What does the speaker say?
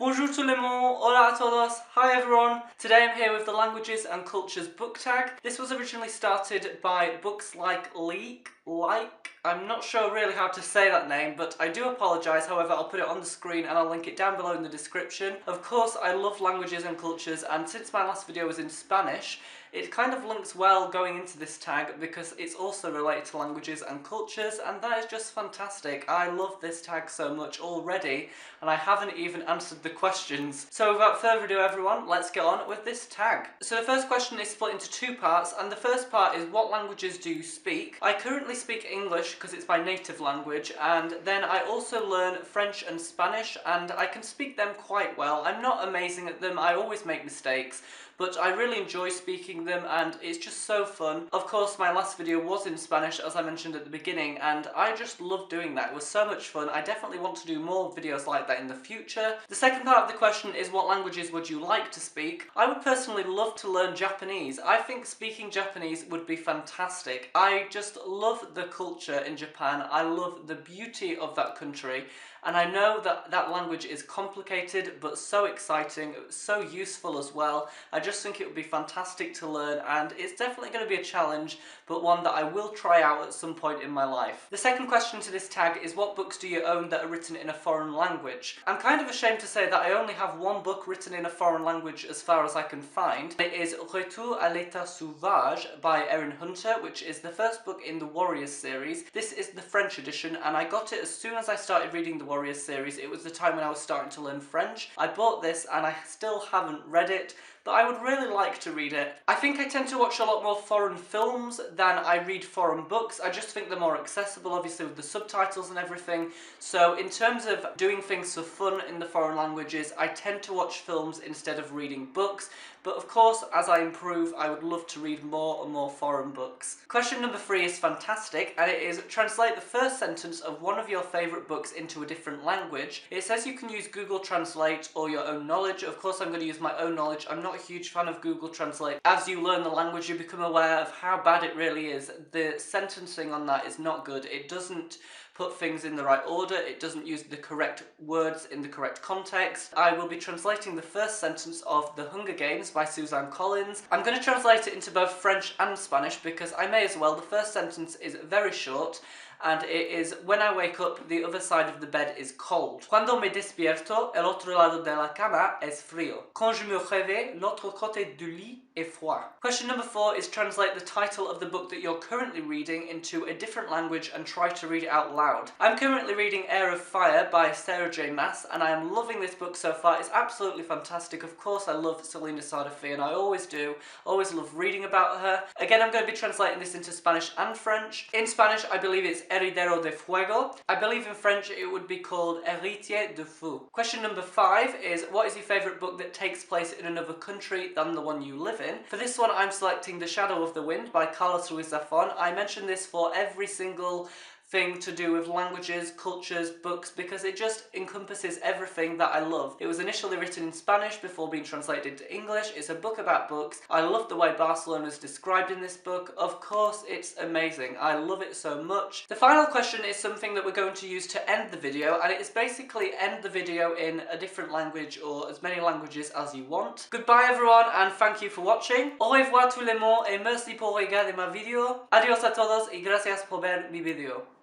Bonjour tout le monde, hola a todos, hi everyone. Today I'm here with the Languages and Cultures book tag. This was originally started by Books Like Leek, I'm not sure really how to say that name, but I do apologise. However, I'll put it on the screen and I'll link it down below in the description. Of course, I love languages and cultures, and since my last video was in Spanish, it kind of links well going into this tag because it's also related to languages and cultures, and that is just fantastic. I love this tag so much already, and I haven't even answered the questions. So without further ado everyone, let's get on with this tag. So the first question is split into two parts, and the first part is what languages do you speak? I currently speak English because it's my native language, and then I also learn French and Spanish, and I can speak them quite well. I'm not amazing at them, I always make mistakes, but I really enjoy speaking them and it's just so fun. Of course, my last video was in Spanish, as I mentioned at the beginning, and I just love doing that. It was so much fun. I definitely want to do more videos like that in the future. The second part of the question is what languages would you like to speak? I would personally love to learn Japanese. I think speaking Japanese would be fantastic. I just love the culture in Japan. I love the beauty of that country, and I know that that language is complicated but so exciting, so useful as well. I just think it would be fantastic to learn, and it's definitely going to be a challenge, but one that I will try out at some point in my life. The second question to this tag is what books do you own that are written in a foreign language? I'm kind of ashamed to say that I only have one book written in a foreign language as far as I can find. It is Retour à l'état sauvage by Erin Hunter, which is the first book in the Warriors series. This is the French edition, and I got it as soon as I started reading the Warriors series. It was the time when I was starting to learn French. I bought this and I still haven't read it, but I would really like to read it. I think I tend to watch a lot more foreign films than I read foreign books. I just think they're more accessible, obviously with the subtitles and everything. So in terms of doing things for fun in the foreign languages, I tend to watch films instead of reading books. But of course, as I improve, I would love to read more and more foreign books. Question number 3 is fantastic, and it is translate the first sentence of one of your favourite books into a different language. It says you can use Google Translate or your own knowledge. Of course, I'm going to use my own knowledge. I'm not a huge fan of Google Translate. As you learn the language, you become aware of how bad it really is. The sentencing on that is not good. It doesn't put things in the right order, it doesn't use the correct words in the correct context. I will be translating the first sentence of The Hunger Games by Suzanne Collins. I'm going to translate it into both French and Spanish because I may as well. The first sentence is very short, and it is, when I wake up, the other side of the bed is cold. Cuando me despierto, el otro lado de la cama es frío. Quand je me réveille, l'autre côté du lit est froid. Question number 4 is translate the title of the book that you're currently reading into a different language and try to read it out loud. I'm currently reading Heir of Fire by Sarah J Maas, and I am loving this book so far. It's absolutely fantastic. Of course, I love Selena Sardefi, and I always do. Always love reading about her. Again, I'm going to be translating this into Spanish and French. In Spanish, I believe it's Heredero de Fuego. I believe in French it would be called Héritier de Feu. Question number 5 is what is your favourite book that takes place in another country than the one you live in? For this one, I'm selecting The Shadow of the Wind by Carlos Ruiz Zafón. I mention this for every single thing to do with languages, cultures, books, because it just encompasses everything that I love. It was initially written in Spanish before being translated into English. It's a book about books. I love the way Barcelona is described in this book. Of course, it's amazing. I love it so much. The final question is something that we're going to use to end the video, and it is basically end the video in a different language or as many languages as you want. Goodbye everyone, and thank you for watching. Au revoir tout le monde et merci pour regarder ma vidéo. Adios a todos y gracias por ver mi video.